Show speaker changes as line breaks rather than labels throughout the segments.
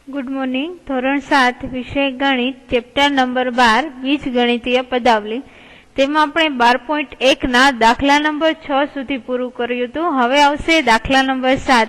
Good morning. धोरण 7 विषय गणित चेप्टर नंबर 12 बीजगणितीय पदावली तेमां आपणे 12.1 ना दाखला नंबर 6 सुधी पूरुं कर्युं हतुं। हवे आवशे दाखला नंबर 7।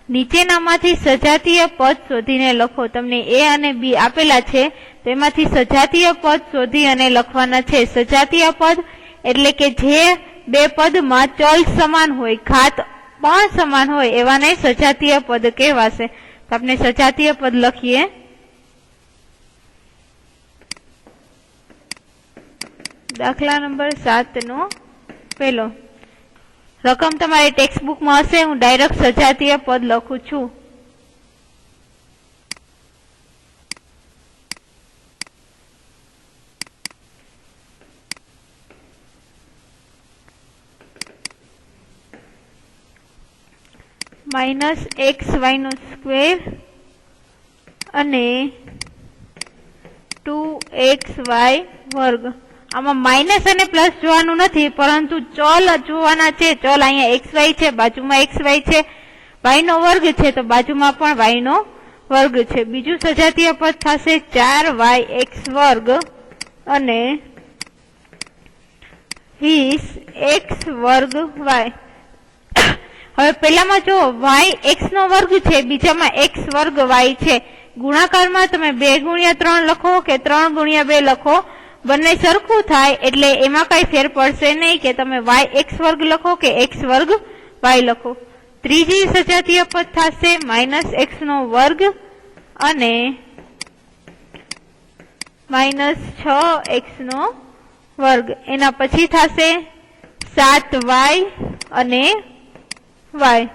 नीचेनामांथी सजातीय पद शोधीने लखो। तमने ए अने बी आपेला छे, तेमांथी सजातीय पद शोधी अने लखवाना छे। सजातीय पद एटले के जे बे पदमां चल समान होय, घात पण समान होय एवाने सजातीय पद कहेवाशे। तो आपने सजातीय पद लखीए। दाखला नंबर 7 नो पहलो रकम तमारी टेक्स्ट बुक में हशे। हूँ डायरेक्ट सजातीय पद लखू छू। -xy नो स्क्वेर अने 2xy वर्ग। आमा माइनस अने प्लस जोवानुं नथी, परंतु चल जोवाना छे। चल अहींया xy छे, बाजुमां xy छे, y नो वर्ग छे तो बाजुमां पण y नो वर्ग छे। बीजुं सजातीय पद थशे 4yx वर्ग अने 20x वर्ग y। હવે પહેલામાં જો y x નો વર્ગ છે, બીજામાં x વર્ગ y છે। ગુણાકારમાં તમે 2 × 3 લખો કે 3 × 2 લખો, બંને સરખું થાય એટલે એમાં કઈ ફેર પડશે નહીં કે તમે y x વર્ગ લખો કે x વર્ગ y લખો। ત્રીજી સજાતીય પદ થશે -x નો વર્ગ અને -6x નો વર્ગ। એના પછી થશે 7y અને y।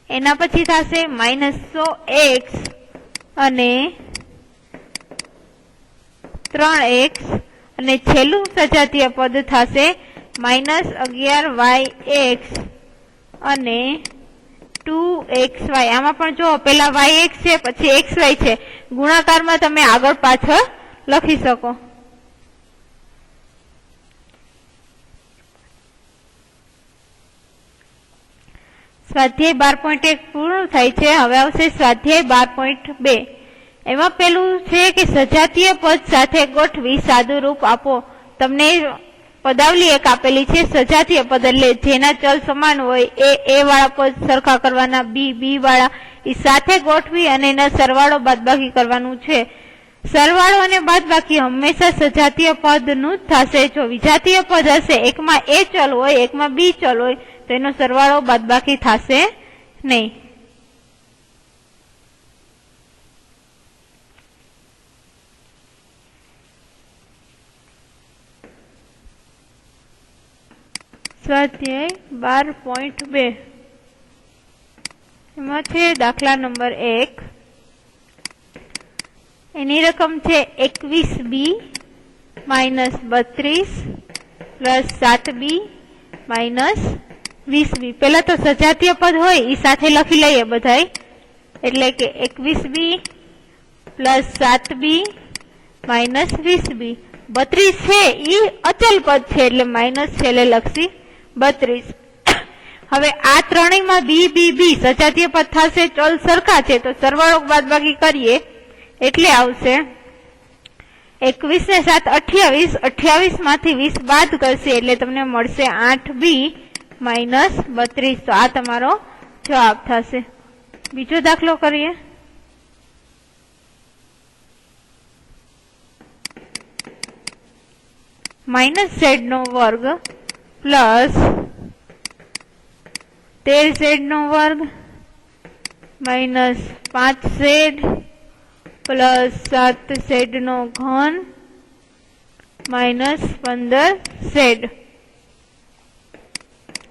एना पछी थाशे -100x अने 3x अने छेल्लुं सजातीय पद थाशे -11yx अने 2xy। आमां पण जो पेला yx छे पछी xy छे, गुणाकारमां तमे आगळ पाछळ लखी शको। स्वाध्याय 12.1 पूर्ण थाय छे। हवे आवशे स्वाध्याय 12.2। एमां पेलुं छे के सजातीय पद साथे गोठवी सादुं रूप आपो। तमने पदावली एक आपेली छे। सजातीय पद एटले जेना चल समान होय ए वाळा पद सरखा करवाना, बी वाळा ई साथे गोठवी अने एना सरवाळो बादबाकी करवानुं छे। सरवाळो अने बादबाकी हमेशा सजातीय पदनुं ज थशे। जो विजातीय पद हशे, एकमां ए चल होय, एकमां बी चल होय तो एनो सरवाळो बादबाकी थशे नहीं। स्वाध्याय 12.2 एमां छे दाखला नंबर 1। एनी रकम छे 21b -32 + 7b -20b। पहला तो सजातीय पद होय ई साथे लखी लईए बधाई, एटले के 21b + 7b -20b। 32 छे ई अचल पद छे એટલે माइनस छेले लखशी 32। હવે આ ત્રણેયમાં b સજાતીય પદ થશે, ચલ સરખા છે તો સરવાળો બાદબાકી કરીએ એટલે આવશે 21 ને 7 28, 28 માંથી 20 બાદ કરશે એટલે તમને મળશે 8b -32। तो आ तमारो जवाब थशे। बीजो दाखलो करिए। -z नो वर्ग प्लस 13z नो वर्ग -5z प्लस 7z नो घन -15z।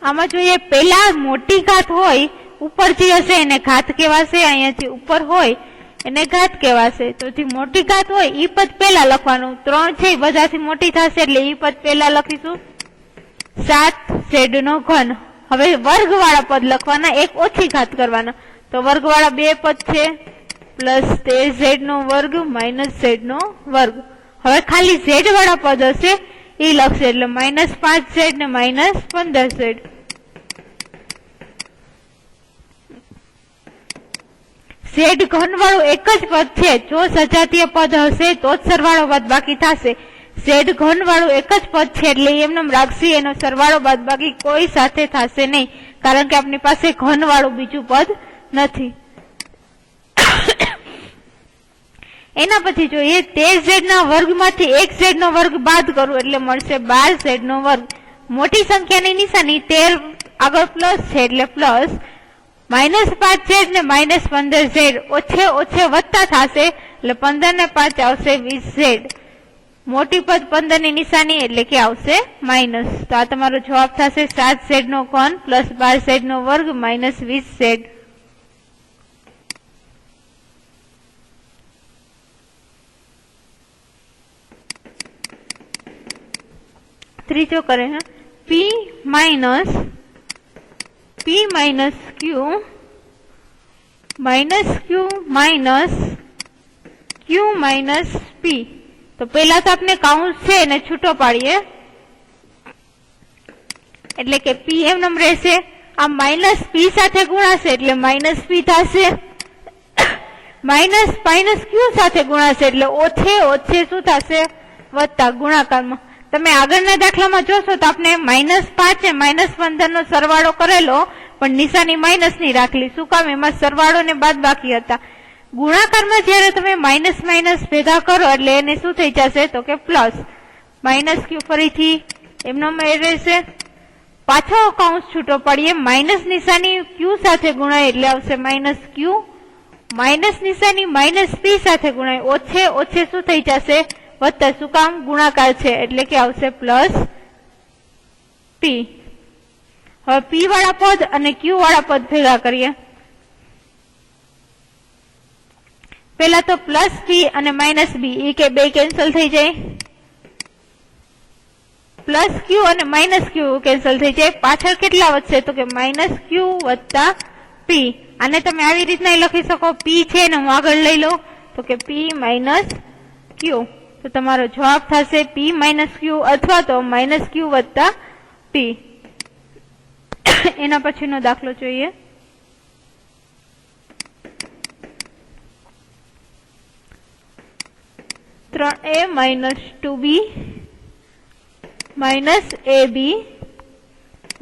आमा जो पेला मोटी घात होय, ऊपर जी हशे एने घात कहेवाशे, अहींयाथी ऊपर होय एने घात कहेवाशे। तो जे मोटी घात होय ई पद पेला लखवानुं। 3 छे बधाथी मोटी थशे એટલે ई पद पेला लखीशुं। 7z नो घन। हवे वर्गवाळा पद लखवाना, एक ओછી घात करवाना तो वर्गवाळा 2 पद छे प्लस 13z नो वर्ग -z नो वर्ग। हवे खाली z वाळा पद हशे ई लखशे એટલે -5z ने -15z। z ઘન વાળું એક જ પદ છે, જો સજાતીય પદ હશે તો જ સરવાળો બાદબાકી થશે. z ઘન વાળું એક જ પદ છે એટલે એમને રાખશી, એનો સરવાળો બાદબાકી કોઈ સાથે થશે નહીં, કારણ કે આપણી પાસે ઘન વાળું બીજું પદ નથી. એના પછી જોઈએ 13z ના વર્ગમાંથી 1z નો વર્ગ બાદ કરવું એટલે મળશે 12z નો વર્ગ. મોટી સંખ્યાની નિશાની 13 આગળ પ્લસ છે એટલે પ્લસ, -5z ને -15z ઓછે ઓછે વત્તા થશે એટલે 15 ને 5 આવશે 20z. મોટી પદ 15 ની નિશાની એટલે કે આવશે માઇનસ. તો આ તમારો જવાબ થશે 7z નો ઘન પ્લસ 12z નો વર્ગ માઇનસ 20z. ત્રીજો કરે હે p minus q minus q minus p. તો પેલા તો આપણે કાઉન્સ છે એને છૂટો પાડીએ એટલે કે p એમ રહેશે, આ માઇનસ p સાથે ગુણાશે એટલે માઇનસ p થશે, માઇનસ q સાથે ગુણાશે એટલે ઓછે ઓછે શું થશે વત્તા ગુણાકારમાં. તમે આગળના દાખલામાં જોશો તો આપણે -5 ને -15 નો સરવાળો કરેલો પણ નિશાની માઇનસ ની રાખલી. શું કામ? એમાં સરવાળો ને બાદબાકી હતા. ગુણાકારમાં જયારે તમે માઇનસ માઇનસ ભેગા કરો એટલે એને શું થઈ જશે તો કે પ્લસ. માઇનસ q ફરીથી એમનો રહેશે, પાછો કૌંસ છૂટો પાડીએ, માઇનસ નિશાની q સાથે ગુણાય એટલે આવશે માઇનસ q, માઇનસ નિશાની માઇનસ p સાથે ગુણાય ઓછે ઓછે શું થઈ જશે વત્તા. શું કામ? ગુણાકાર છે એટલે કે આવશે પ્લસ p. હવે p વાળા પદ અને q વાળા પદ ભેગા કરીએ. પેલા તો પ્લસ p અને માઇનસ b એ કે બે કેન્સલ થઈ જાય, પ્લસ q અને માઇનસ q કેન્સલ થઈ જાય. પાછળ કેટલા વધશે તો કે માઇનસ q વત્તા p. આને તમે આવી રીતના લખી શકો, p છે ને હું આગળ લઈ લઉં તો કે p માઇનસ q. તો તમારો જવાબ થશે p માઇનસ q અથવા તો માઇનસ q વત્તા p. એના પછીનો દાખલો જોઈએ. a minus 2b minus ab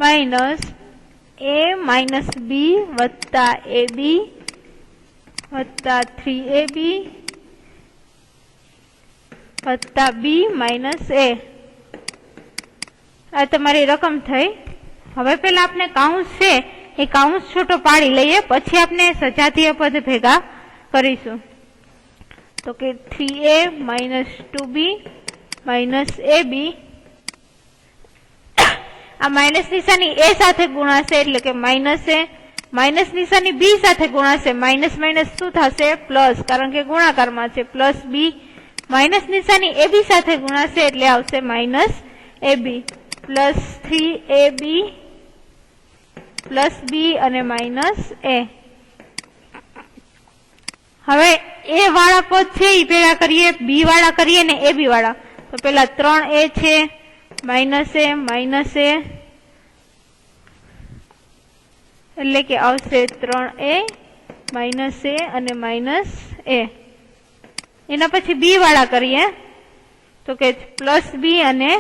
minus a minus b વત્તા ab વત્તા 3ab વત્તા b માઇનસ a. આ તમારી રકમ થઈ. હવે પેલા આપણે કાઉન્સ છે એ કાઉન્સ છૂટો પાડી લઈએ, પછી આપણે સજાતીય પદ ભેગા કરીશું. તો કે 3a minus 2b minus ab, આ માઇનસ નિશાની a સાથે ગુણાશે એટલે કે માઇનસ a, માઇનસ નિશાની b સાથે ગુણાશે માઇનસ માઇનસ શું થશે પ્લસ, કારણ કે ગુણાકારમાં છે પ્લસ b, માઇનસ નિશાની ab સાથે ગુણાશે એટલે આવશે minus ab plus 3ab plus b અને માઇનસ a. હવે a વાળા પદ છે એ ભેગા કરીએ, b વાળા કરીએ ને ab વાળા. તો પેલા 3a છે માઇનસ a એટલે કે આવશે 3a માઇનસ a અને માઇનસ a. એના પછી b વાળા કરીએ તો કે પ્લસ b અને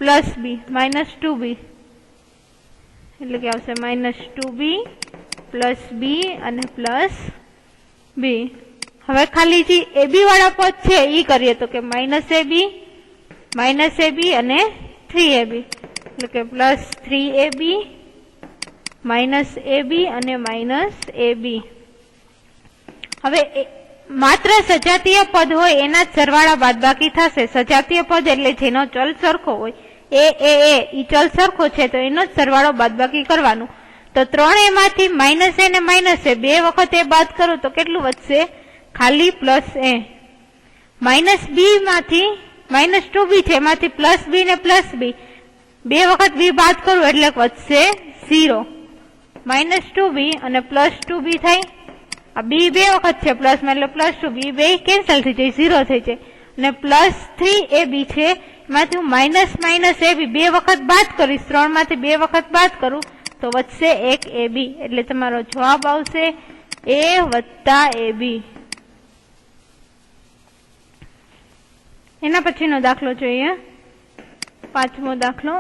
પ્લસ b માઇનસ 2b એટલે કે આવશે માઇનસ 2b પ્લસ b અને પ્લસ b. હવે ખાલી જે ab વાળા પદ છે એ કરીએ તો કે માઇનસ ab અને 3ab એટલે કે પ્લસ 3ab માઇનસ ab અને માઇનસ ab. હવે માત્ર સજાતીય પદ હોય એના જ સરવાળા બાદબાકી થશે. સજાતીય પદ એટલે જેનો ચલ સરખો હોય, ઈ ચલ સરખો છે તો એનો જ સરવાળો બાદબાકી કરવાનું. તો 3a માંથી માઇનસ a ને માઇનસ a બે વખત એ બાદ કરું તો કેટલું વધશે ખાલી પ્લસ a. માઇનસ b માંથી માઇનસ 2b છે એમાંથી પ્લસ b ને પ્લસ b બે વખત b બાદ કરું એટલે વધશે 0. માઇનસ 2b અને પ્લસ 2b થાય, આ b બે વખત છે પ્લસ માં એટલે પ્લસ 2b બે કેન્સલ થઈ જાય 0 થઈ જાય. અને પ્લસ 3ab છે એમાંથી હું માઇનસ માઇનસ ab બે વખત બાદ કરીશ, 3 માંથી બે વખત બાદ કરું તો વધશે 1ab એટલે તમારો જવાબ આવશે એ વત્તા AB. એના પછીનો દાખલો જોઈએ, પાંચમો દાખલો.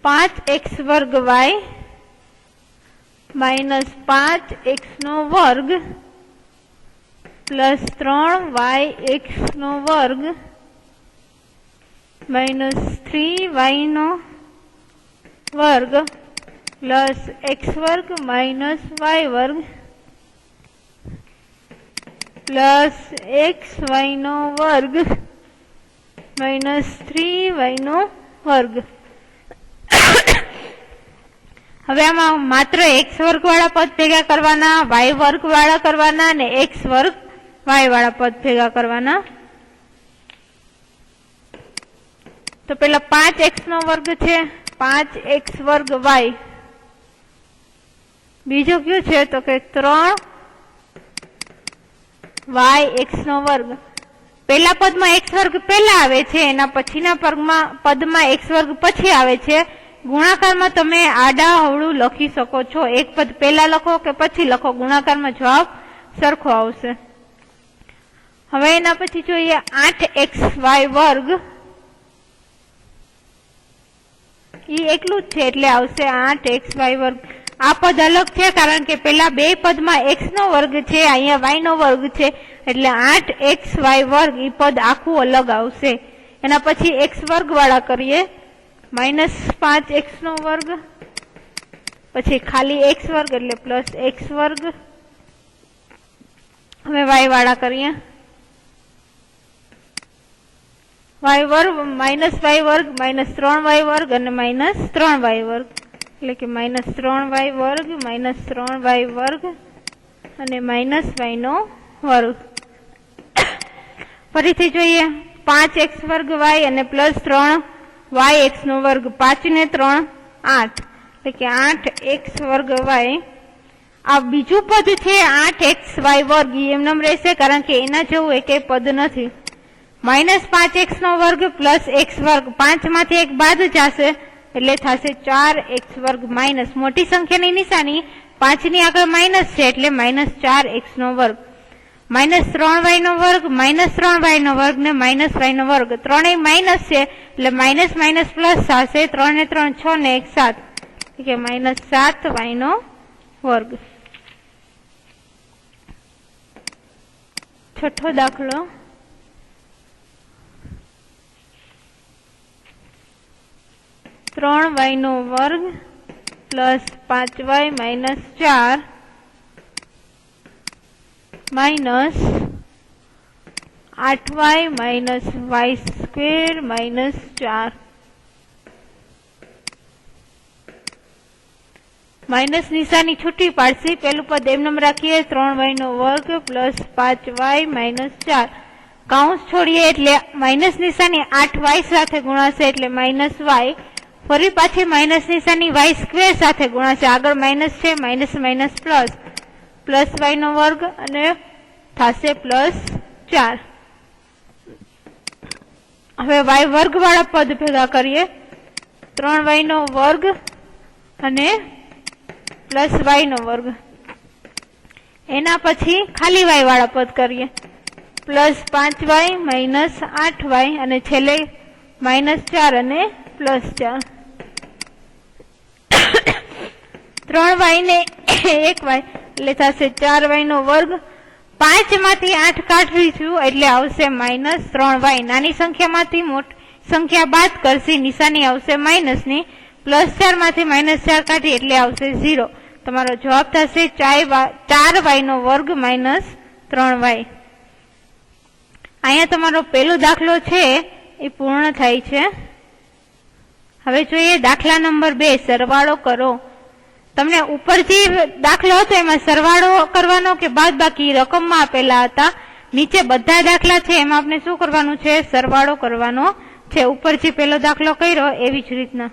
5x વર્ગ y માઇનસ 5x નો વર્ગ પ્લસ 3yx નો વર્ગ માઇનસ 3y નો વર્ગ પ્લસ x વર્ગ માઇનસ y વર્ગ પ્લસ xy નો વર્ગ માઇનસ 3y નો વર્ગ. હવે આમાં માત્ર x વર્ગ વાળા પદ ભેગા કરવાના, y વર્ગ વાળા કરવાના અને x વર્ગ y વાળા પદ ભેગા કરવાના. તો પેલા 5x નો વર્ગ છે, 5x વર્ગ y. બીજો કયું છે તો કે 3yx નો વર્ગ. પેલા પદમાં x વર્ગ પહેલા આવે છે, એના પછીના પદમાં x વર્ગ પછી આવે છે. ગુણાકારમાં તમે આડા અવળું લખી શકો છો, એક પદ પહેલા લખો કે પછી લખો, ગુણાકારમાં જવાબ સરખો આવશે. હવે એના પછી જોઈએ 8xy વર્ગ. ઈ એકલું જ છે એટલે આવશે 8xy વર્ગ. આ પદ અલગ છે કારણ કે પેલા બે પદમાં x નો વર્ગ છે, અહીંયા y નો વર્ગ છે, એટલે 8xy વર્ગ ઈ પદ આખું અલગ આવશે. એના પછી x વર્ગ વાળા કરીએ, માઇનસ 5x નો વર્ગ, પછી ખાલી x વર્ગ એટલે પ્લસ x વર્ગ. હવે y વાળા કરીએ, y વર્ગ માઇનસ y વર્ગ માઇનસ 3y વર્ગ અને માઇનસ 3y વર્ગ, એટલે કે માઇનસ 3y વર્ગ માઇનસ 3y વર્ગ અને માઇનસ y નો વર્ગ. ફરીથી જોઈએ 5x વર્ગ y અને પ્લસ 3yx નો વર્ગ, 5 ને 3 8, એટલે કે 8x વર્ગ y. આ બીજું પદ છે 8xy વર્ગ, એમનેમ રહેશે કારણ કે એના જેવું એક પદ નથી. માઇનસ 5x નો વર્ગ પ્લસ x વર્ગ, 5 માંથી એક બાદ જશે એટલે થશે 4x વર્ગ માઇનસ મોટી સંખ્યાની નિશાની 5 ની આગળ માઇનસ છે એટલે માઇનસ 4x નો વર્ગ. માઇનસ 3y નો વર્ગ માઇનસ 3y નો વર્ગ ને માઇનસ y નો વર્ગ, ત્રણેય માઇનસ છે એટલે માઇનસ માઇનસ પ્લસ થશે, 3 ને 3 6 ને 1 7, એટલે કે માઇનસ 7y નો વર્ગ. છઠ્ઠો દાખલો, ત્રણ y નો વર્ગ plus 5y minus 4 minus 8y minus y square minus 4. Minus નિશાની છૂટી પાડશે. પેલું પદ એમનેમ રાખીએ, 3y નો વર્ગ પ્લસ 5y માઇનસ 4. કાઉન્સ છોડીએ એટલે માઇનસ નિશાની 8y સાથે ગુણાશે એટલે માઇનસ y. ફરી પાછી માઇનસ નિશાની y સ્ક્વેર સાથે ગુણાશે, આગળ માઇનસ છે, minus minus plus, plus y નો વર્ગ અને થશે પ્લસ 4. હવે y વર્ગ વાળા પદ ભેગા કરીએ, 3y નો વર્ગ અને પ્લસ y નો વર્ગ. એના પછી ખાલી y વાળા પદ કરીએ, પ્લસ 5y માઇનસ 8y અને છેલ્લે માઇનસ 4 અને પ્લસ 4. 3y ને 1y એટલે થશે 4y નો વર્ગ. 5 માંથી 8 કાઢીશું એટલે આવશે માઇનસ 3y. નાની સંખ્યામાંથી મોટી સંખ્યા બાદ કરશી, નિશાની આવશે માઇનસ ની. પ્લસ 4 માંથી માઇનસ 4 કાઢી એટલે આવશે 0. તમારો જવાબ થશે 4y નો વર્ગ માઇનસ 3y. અહીંયા તમારો પેલો દાખલો છે એ પૂર્ણ થાય છે. હવે જોઈએ દાખલા નંબર 2, સરવાળો કરો. તમને ઉપર જે દાખલો હતો એમાં સરવાળો કરવાનો કે બાદબાકી રકમમાં આપેલા હતા, નીચે બધા દાખલા છે એમાં આપણે શું કરવાનું છે, સરવાળો કરવાનો છે. ઉપર જે પેલો દાખલો કર્યો એવી જ રીતના.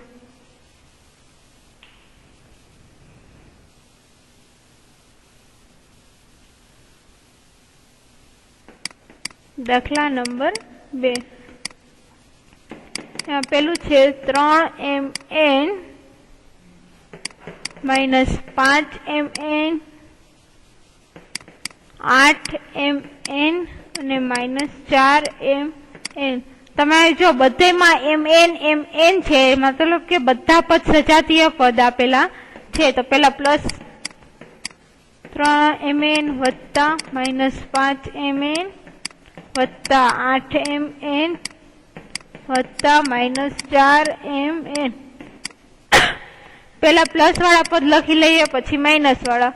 દાખલા નંબર 2, પેલું છે 3mn માઇનસ 5 mn 8 mn અને માઇનસ 4 mn. તમારે જો બધેમાં mn છે, મતલબ કે બધા પદ સજાતીય પદ આપેલા છે, તો પેલા પ્લસ 3 mn વત્તા માઇનસ 5 mn વત્તા 8 mn વત્તા માઇનસ 4 mn. પેલા પ્લસ વાળા પદ લખી લઈએ, પછી માઇનસ વાળા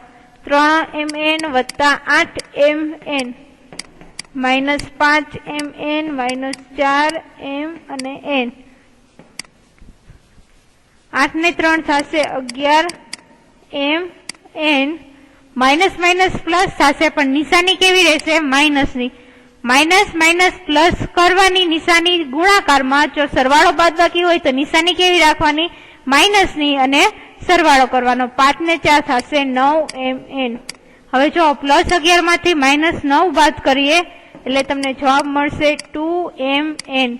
3 mn વત્તા 8 mn minus 5 mn minus 4 m અને n. 8 ને 3 થશે 11 mn. માઇનસ માઇનસ પ્લસ થશે, પણ નિશાની કેવી રહેશે? માઇનસની. માઇનસ માઇનસ પ્લસ કરવાની નિશાની ગુણાકારમાં. જો સરવાળો બાદબાકી હોય તો નિશાની કેવી રાખવાની? માઇનસની અને સરવાળો કરવાનો. 5 ને 4 થશે 9 mn. હવે જો પ્લસ 11 માંથી માઇનસ 9 બાદ કરીએ એટલે તમને જવાબ મળશે 2 mn.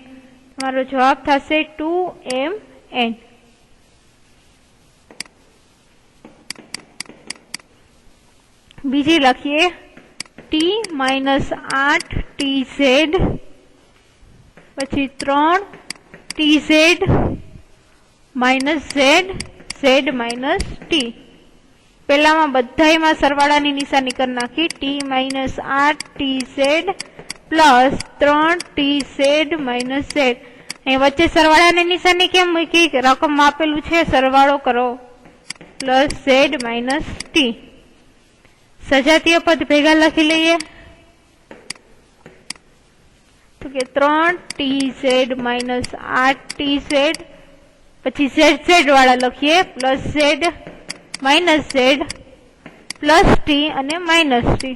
તમારો જવાબ થશે 2 mn. બીજી લખીએ t માઇનસ 8 tz પછી 3 tz minus z minus t. પેલામાં બધામાં સરવાળાની નિશાની કરી નાખી. t minus 8 tz plus 3 tz minus z. અહીં વચ્ચે સરવાળાની નિશાની કેમ મૂકી? રકમ આપેલું છે, સરવાળો કરો. Plus z minus t. સજાતીય પદ ભેગા લખી લઈએ તો કે 3 tz માઇનસ 8 tz પછી z વાળા લખીએ plus z minus z plus t અને માઇનસ t.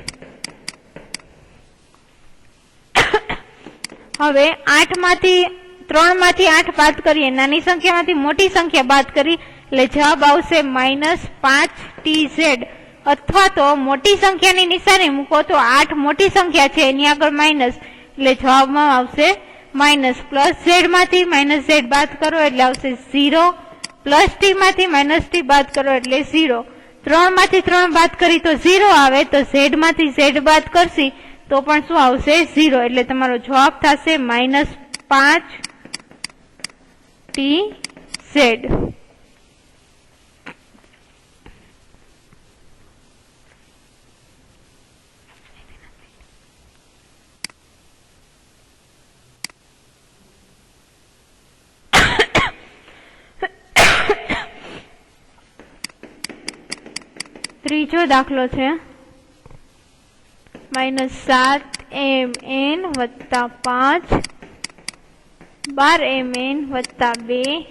હવે 8 માંથી 3 માંથી 8 બાદ કરીએ, નાની સંખ્યામાંથી મોટી સંખ્યા બાદ કરી એટલે જવાબ આવશે માઇનસ 5 tz. અથવા તો મોટી સંખ્યાની નિશાની મૂકો તો 8 મોટી સંખ્યા છે, એની આગળ માઇનસ એટલે જવાબમાં આવશે માઇનસ. પ્લસ z માંથી માઇનસ z બાદ કરો એટલે આવશે 0. પ્લસ t માંથી માઇનસ t બાદ કરો એટલે 0. 3 માંથી 3 બાદ કરી તો 0 આવે, તો z માંથી z બાદ કરશી તો પણ શું આવશે? 0. એટલે તમારો જવાબ થશે માઇનસ 5 tz. ત્રીજો દાખલો છે માઇનસ 7 mn વત્તા 5 12 mn વત્તા 2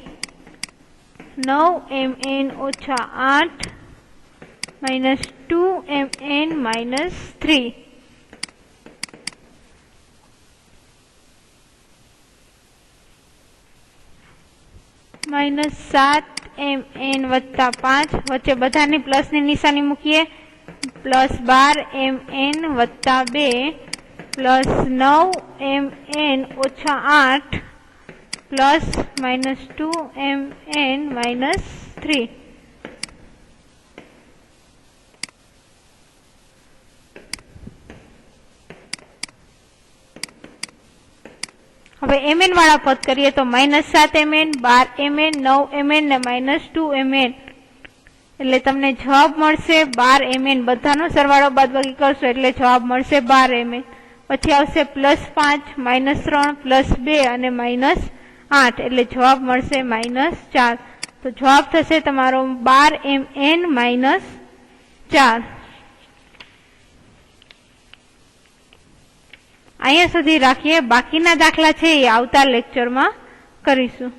9 mn ઓછા 8 minus 2 mn minus 3. Minus 7 mn વત્તા 5 વચ્ચે બધાની પ્લસની નિશાની મૂકીએ. પ્લસ 12 mn વત્તા 2 પ્લસ 9 mn ઓછા 8 પ્લસ માઇનસ 2 mn માઇનસ 3. હવે mn વાળા પદ કરીએ તો માઇનસ 7 mn 12 mn 9 mn ને માઇનસ 2 mn એટલે તમને જવાબ મળશે 12 mn. બધાનો સરવાળો બાદબાકી કરશો એટલે જવાબ મળશે 12 mn. પછી આવશે પ્લસ 5 માઇનસ 3 પ્લસ 2 અને માઇનસ 8 એટલે જવાબ મળશે માઇનસ 4. તો જવાબ થશે તમારો 12 mn માઇનસ 4. અહીંયા સુધી રાખીએ. બાકીના દાખલા છે એ આવતા લેક્ચરમાં કરીશું.